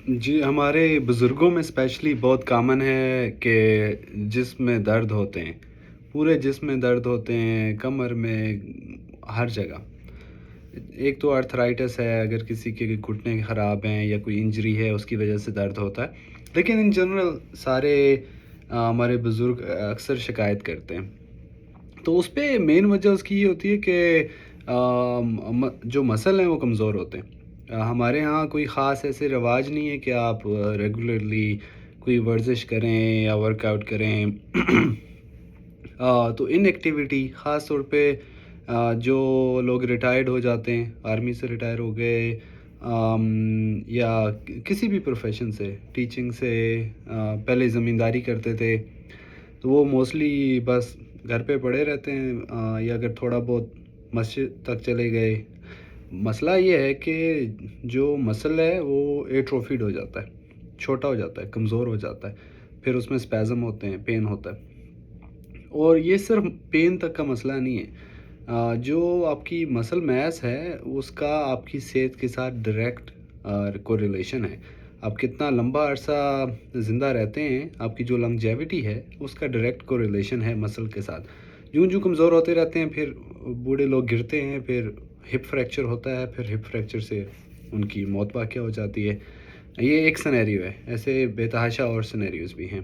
جی، ہمارے بزرگوں میں اسپیشلی بہت کامن ہے کہ جسم میں درد ہوتے ہیں، پورے جسم میں درد ہوتے ہیں، کمر میں، ہر جگہ۔ ایک تو آرتھرائٹس ہے، اگر کسی کے گھٹنے خراب ہیں یا کوئی انجری ہے اس کی وجہ سے درد ہوتا ہے، لیکن ان جنرل سارے ہمارے بزرگ اکثر شکایت کرتے ہیں۔ تو اس پہ مین وجہ اس کی یہ ہوتی ہے کہ جو مسل ہیں وہ کمزور ہوتے ہیں۔ ہمارے ہاں کوئی خاص ایسے رواج نہیں ہے کہ آپ ریگولرلی کوئی ورزش کریں یا ورک آؤٹ کریں۔ تو ان ایکٹیویٹی خاص طور پہ جو لوگ ریٹائرڈ ہو جاتے ہیں، آرمی سے ریٹائر ہو گئے، یا کسی بھی پروفیشن سے، ٹیچنگ سے، پہلے زمینداری کرتے تھے، تو وہ موسٹلی بس گھر پہ پڑے رہتے ہیں، یا اگر تھوڑا بہت مسجد تک چلے گئے۔ مسئلہ یہ ہے کہ جو مسل ہے وہ ایٹروفیڈ ہو جاتا ہے، چھوٹا ہو جاتا ہے، کمزور ہو جاتا ہے، پھر اس میں اسپیزم ہوتے ہیں، پین ہوتا ہے۔ اور یہ صرف پین تک کا مسئلہ نہیں ہے، جو آپ کی مسل میس ہے اس کا آپ کی صحت کے ساتھ ڈائریکٹ کوریلیشن ہے۔ آپ کتنا لمبا عرصہ زندہ رہتے ہیں، آپ کی جو لانگجیوٹی ہے اس کا ڈائریکٹ کوریلیشن ہے مسل کے ساتھ۔ جو کمزور ہوتے رہتے ہیں، پھر بوڑھے لوگ گرتے ہیں، پھر ہپ فریکچر ہوتا ہے، پھر ہپ فریکچر سے ان کی موت واقع ہو جاتی ہے۔ یہ ایک سنیریو ہے، ایسے بے تحاشا اور سنیریوز بھی ہیں۔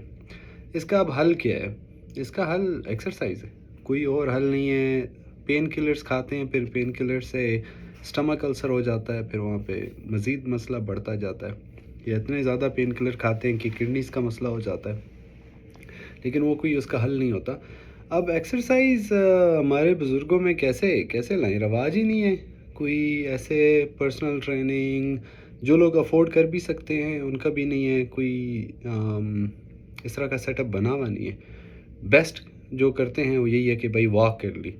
اس کا اب حل کیا ہے؟ اس کا حل ایکسرسائز ہے، کوئی اور حل نہیں ہے۔ پین کلرز کھاتے ہیں، پھر پین کلر سے سٹمک السر ہو جاتا ہے، پھر وہاں پہ مزید مسئلہ بڑھتا جاتا ہے، یا اتنے زیادہ پین کلر کھاتے ہیں کہ کڈنیز کا مسئلہ ہو جاتا ہے، لیکن وہ کوئی اس کا حل نہیں ہوتا۔ اب ایکسرسائز ہمارے بزرگوں میں کیسے لائیں؟ رواج ہی نہیں ہے کوئی ایسے پرسنل ٹریننگ، جو لوگ افورڈ کر بھی سکتے ہیں ان کا بھی نہیں ہے کوئی، اس طرح کا سیٹ اپ بنا ہوا نہیں ہے۔ بیسٹ جو کرتے ہیں وہ یہی ہے کہ بھائی واک کر لی۔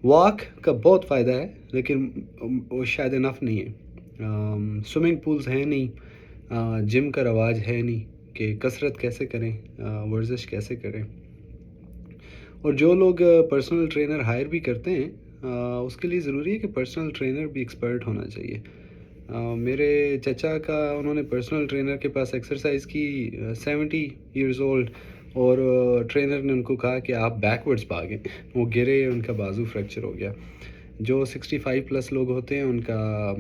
واک کا بہت فائدہ ہے، لیکن وہ شاید انف نہیں ہے۔ سوئمنگ پولز ہیں نہیں، جم کا رواج ہے نہیں کہ کسرت کیسے کریں، ورزش کیسے کریں۔ اور جو لوگ پرسنل ٹرینر ہائر بھی کرتے ہیں، اس کے لیے ضروری ہے کہ پرسنل ٹرینر بھی ایکسپرٹ ہونا چاہیے۔ میرے چچا کا، انہوں نے پرسنل ٹرینر کے پاس ایکسرسائز کی، 70 ایئرز اولڈ، اور ٹرینر نے ان کو کہا کہ آپ بیک ورڈز بھاگیں، وہ گرے، ان کا بازو فریکچر ہو گیا۔ جو 65 پلس لوگ ہوتے ہیں ان کا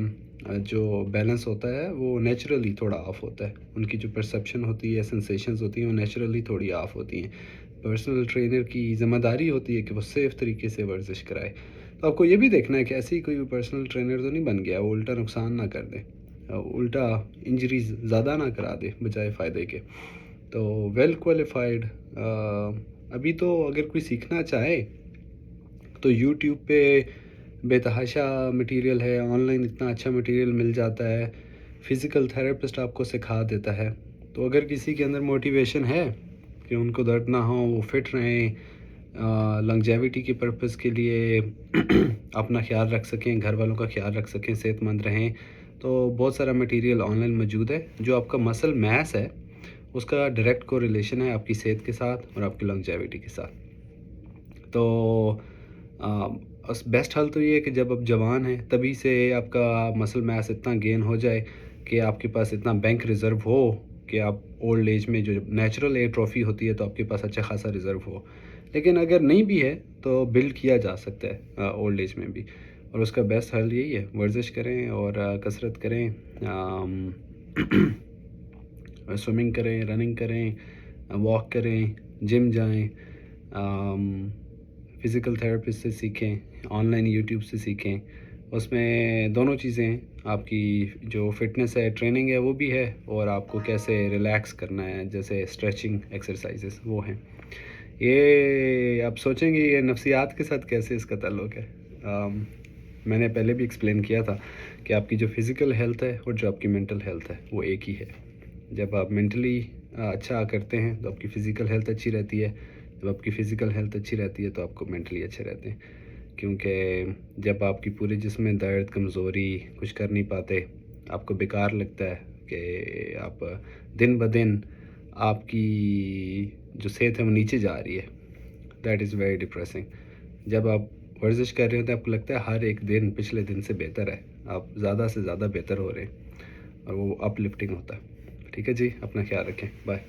جو بیلنس ہوتا ہے وہ نیچرلی تھوڑا آف ہوتا ہے، ان کی جو پرسیپشن ہوتی ہے، سینسیشنز ہوتی ہیں، وہ نیچرلی تھوڑی آف ہوتی ہیں۔ پرسنل ٹرینر کی ذمہ داری ہوتی ہے کہ وہ سیف طریقے سے ورزش کرائے۔ تو آپ کو یہ بھی دیکھنا ہے کہ ایسی کوئی پرسنل ٹرینر تو نہیں بن گیا وہ الٹا نقصان نہ کر دے، الٹا انجریز زیادہ نہ کرا دے بجائے فائدے کے۔ تو ویل کوالیفائڈ، ابھی تو اگر کوئی سیکھنا چاہے تو یوٹیوب پہ بے تحاشا مٹیریل ہے، آن لائن اتنا اچھا مٹیریل مل جاتا ہے، فزیکل تھراپسٹ آپ کو سکھا دیتا ہے۔ تو اگر کسی کے اندر موٹیویشن ہے کہ ان کو درد نہ ہو، وہ فٹ رہیں، لانگجیوٹی کے پرپس کے لیے اپنا خیال رکھ سکیں، گھر والوں کا خیال رکھ سکیں، صحت مند رہیں، تو بہت سارا مٹیریل آن لائن موجود ہے۔ جو آپ کا مسل میس ہے اس کا ڈائریکٹ کو ریلیشن ہے آپ کی صحت کے ساتھ اور آپ کی لانگجیوٹی کے ساتھ۔ تو بیسٹ حل تو یہ ہے کہ جب آپ جوان ہیں تبھی سے آپ کا مسل میس اتنا گین ہو جائے کہ آپ کے پاس اتنا بینک ریزرو ہو کہ آپ اولڈ ایج میں جو نیچرل ایٹروفی ہوتی ہے تو آپ کے پاس اچھا خاصا ریزرو ہو۔ لیکن اگر نہیں بھی ہے تو بلڈ کیا جا سکتا ہے اولڈ ایج میں بھی، اور اس کا بیسٹ حل یہی ہے، ورزش کریں اور کسرت کریں، سوئمنگ کریں، رننگ کریں، واک کریں، جم جائیں، فزیکل تھراپسٹ سے سیکھیں، آن لائن یوٹیوب سے سیکھیں۔ اس میں دونوں چیزیں ہیں، آپ کی جو فٹنس ہے، ٹریننگ ہے وہ بھی ہے، اور آپ کو کیسے ریلیکس کرنا ہے جیسے اسٹریچنگ ایکسرسائزز وہ ہیں۔ یہ آپ سوچیں گے یہ نفسیات کے ساتھ کیسے اس کا تعلق ہے؟ میں نے پہلے بھی ایکسپلین کیا تھا کہ آپ کی جو فزیکل ہیلتھ ہے اور جو آپ کی مینٹل ہیلتھ ہے وہ ایک ہی ہے۔ جب آپ مینٹلی اچھا کرتے ہیں تو آپ کی فزیکل ہیلتھ اچھی رہتی ہے، جب آپ کی فزیکل ہیلتھ اچھی رہتی ہے تو آپ کو مینٹلی اچھے رہتے ہیں، کیونکہ جب آپ کی پورے جسم میں درد، کمزوری، کچھ کر نہیں پاتے، آپ کو بیکار لگتا ہے کہ آپ دن بدن آپ کی جو صحت ہے وہ نیچے جا رہی ہے، دیٹ از ویری ڈپریسنگ۔ جب آپ ورزش کر رہے ہوتے ہیں آپ کو لگتا ہے ہر ایک دن پچھلے دن سے بہتر ہے، آپ زیادہ سے زیادہ بہتر ہو رہے ہیں، اور وہ اپ لفٹنگ ہوتا ہے۔ ٹھیک ہے جی، اپنا خیال رکھیں، بائے.